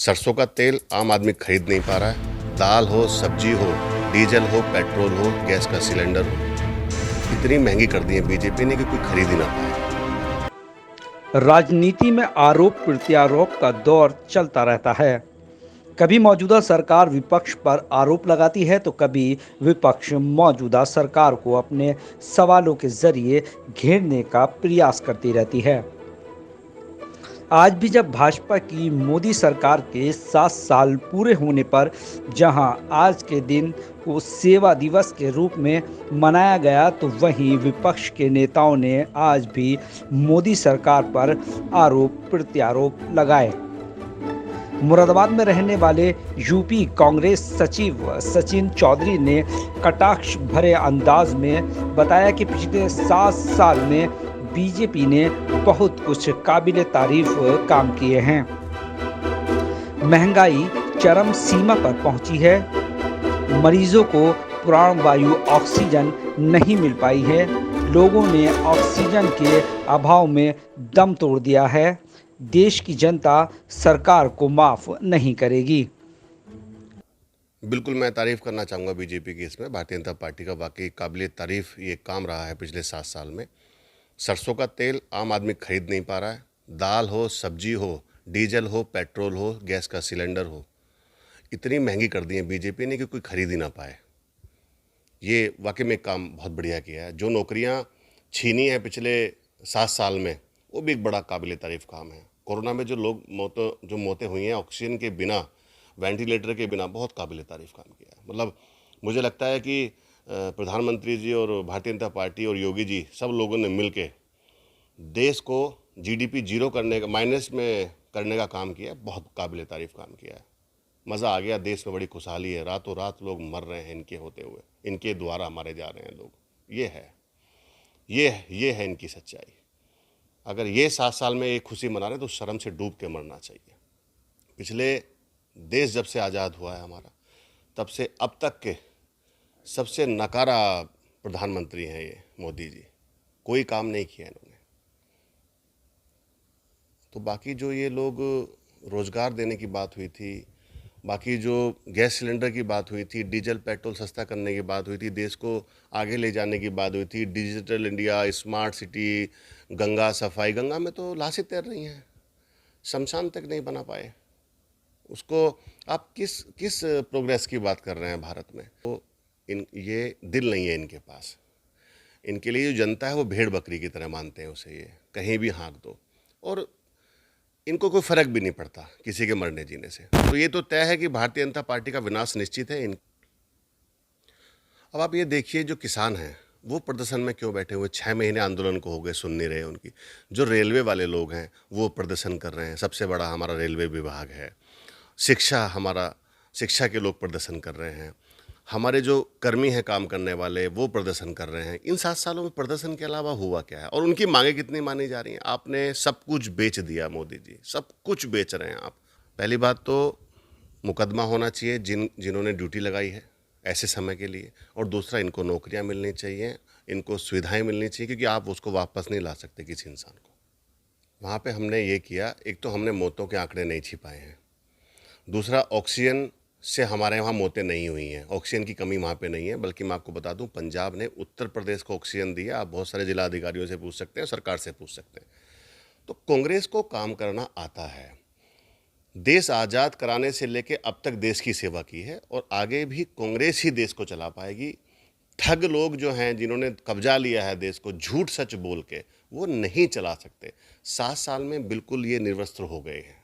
सरसों का तेल आम आदमी खरीद नहीं पा रहा है। दाल हो, सब्जी हो, डीजल हो, पेट्रोल हो, गैस का सिलेंडर हो, इतनी महंगी कर दी है बीजेपी ने कि कोई खरीद ही ना पाए। राजनीति में आरोप प्रत्यारोप का दौर चलता रहता है। कभी मौजूदा सरकार विपक्ष पर आरोप लगाती है तो कभी विपक्ष मौजूदा सरकार को अपने सवालों के जरिए घेरने का प्रयास करती रहती है। आज भी जब भाजपा की मोदी सरकार के 7 साल पूरे होने पर जहां आज के दिन को सेवा दिवस के रूप में मनाया गया, तो वहीं विपक्ष के नेताओं ने आज भी मोदी सरकार पर आरोप प्रत्यारोप लगाए। मुरादाबाद में रहने वाले यूपी कांग्रेस सचिव सचिन चौधरी ने कटाक्ष भरे अंदाज में बताया कि पिछले 7 साल में बीजेपी ने बहुत कुछ काबिले तारीफ काम किए हैं। महंगाई चरम सीमा पर पहुंची है। मरीजों को प्राणवायु ऑक्सीजन नहीं मिल पाई है। लोगों ने ऑक्सीजन के अभाव में दम तोड़ दिया है। देश की जनता सरकार को माफ नहीं करेगी। बिल्कुल मैं तारीफ़ करना चाहूँगा बीजेपी की, इसमें भारतीय जनता पार्टी का वाकई काबिल तारीफ़ ये काम रहा है पिछले 7 साल में। सरसों का तेल आम आदमी खरीद नहीं पा रहा है। दाल हो, सब्जी हो, डीजल हो, पेट्रोल हो, गैस का सिलेंडर हो, इतनी महंगी कर दी है बीजेपी ने कि कोई खरीद ही ना पाए। ये वाकई में काम बहुत बढ़िया किया है। जो नौकरियां छीनी हैं पिछले 7 साल में, वो भी एक बड़ा काबिल तारीफ़ काम है। कोरोना में जो मौतें हुई हैं ऑक्सीजन के बिना, वेंटिलेटर के बिना, बहुत काबिल तारीफ़ काम किया है। मतलब मुझे लगता है कि प्रधानमंत्री जी और भारतीय जनता पार्टी और योगी जी सब लोगों ने मिल के देश को जीडीपी जीरो करने का, माइनस में करने का काम किया है। बहुत काबिल तारीफ़ काम किया है। मज़ा आ गया। देश में बड़ी खुशहाली है। रातों रात लोग मर रहे हैं इनके होते हुए, इनके द्वारा मारे जा रहे हैं लोग। ये है इनकी सच्चाई। अगर ये 7 साल में एक खुशी मना रहे तो शर्म से डूब के मरना चाहिए। पिछले देश जब से आज़ाद हुआ है हमारा, तब से अब तक के सबसे नकारा प्रधानमंत्री हैं ये मोदी जी। कोई काम नहीं किया इन्होंने। तो बाकी जो ये लोग रोज़गार देने की बात हुई थी, बाकी जो गैस सिलेंडर की बात हुई थी, डीजल पेट्रोल सस्ता करने की बात हुई थी, देश को आगे ले जाने की बात हुई थी, digital India, smart city, Ganga सफाई, गंगा में तो लाशें तैर रही हैं, शमशान तक नहीं बना पाए उसको। आप किस प्रोग्रेस की बात कर रहे हैं भारत में? तो ये दिल नहीं है इनके पास। इनके लिए जो जनता है वो भेड़ बकरी की तरह मानते हैं उसे। ये कहीं भी हाँक दो और इनको कोई फ़र्क भी नहीं पड़ता किसी के मरने जीने से। तो ये तो तय है कि भारतीय जनता पार्टी का विनाश निश्चित है। अब आप ये देखिए, जो किसान हैं वो प्रदर्शन में क्यों बैठे हुए? 6 महीने आंदोलन को हो गए, सुन नहीं रहे उनकी। जो रेलवे वाले लोग हैं वो प्रदर्शन कर रहे हैं। सबसे बड़ा हमारा रेलवे विभाग है। शिक्षा के लोग प्रदर्शन कर रहे हैं। हमारे जो कर्मी हैं काम करने वाले, वो प्रदर्शन कर रहे हैं। इन 7 सालों में प्रदर्शन के अलावा हुआ क्या है? और उनकी मांगें कितनी मानी जा रही हैं? आपने सब कुछ बेच दिया मोदी जी, सब कुछ बेच रहे हैं आप। पहली बात तो मुकदमा होना चाहिए जिन्होंने ड्यूटी लगाई है ऐसे समय के लिए, और दूसरा इनको नौकरियां मिलनी चाहिए, इनको सुविधाएं मिलनी चाहिए, क्योंकि आप उसको वापस नहीं ला सकते किसी इंसान को। वहाँ पे हमने ये किया, एक तो हमने मौतों के आंकड़े नहीं छिपाए हैं। दूसरा, ऑक्सीजन से हमारे वहाँ मौतें नहीं हुई हैं। ऑक्सीजन की कमी वहाँ पे नहीं है। बल्कि मैं आपको बता दूं, पंजाब ने उत्तर प्रदेश को ऑक्सीजन दिया। आप बहुत सारे जिला अधिकारियों से पूछ सकते हैं, सरकार से पूछ सकते हैं। तो कांग्रेस को काम करना आता है। देश आज़ाद कराने से लेके अब तक देश की सेवा की है और आगे भी कांग्रेस ही देश को चला पाएगी। ठग लोग जो हैं, जिन्होंने कब्जा लिया है देश को झूठ सच बोल के, वो नहीं चला सकते। 7 साल में बिल्कुल ये निर्वस्त्र हो गए हैं।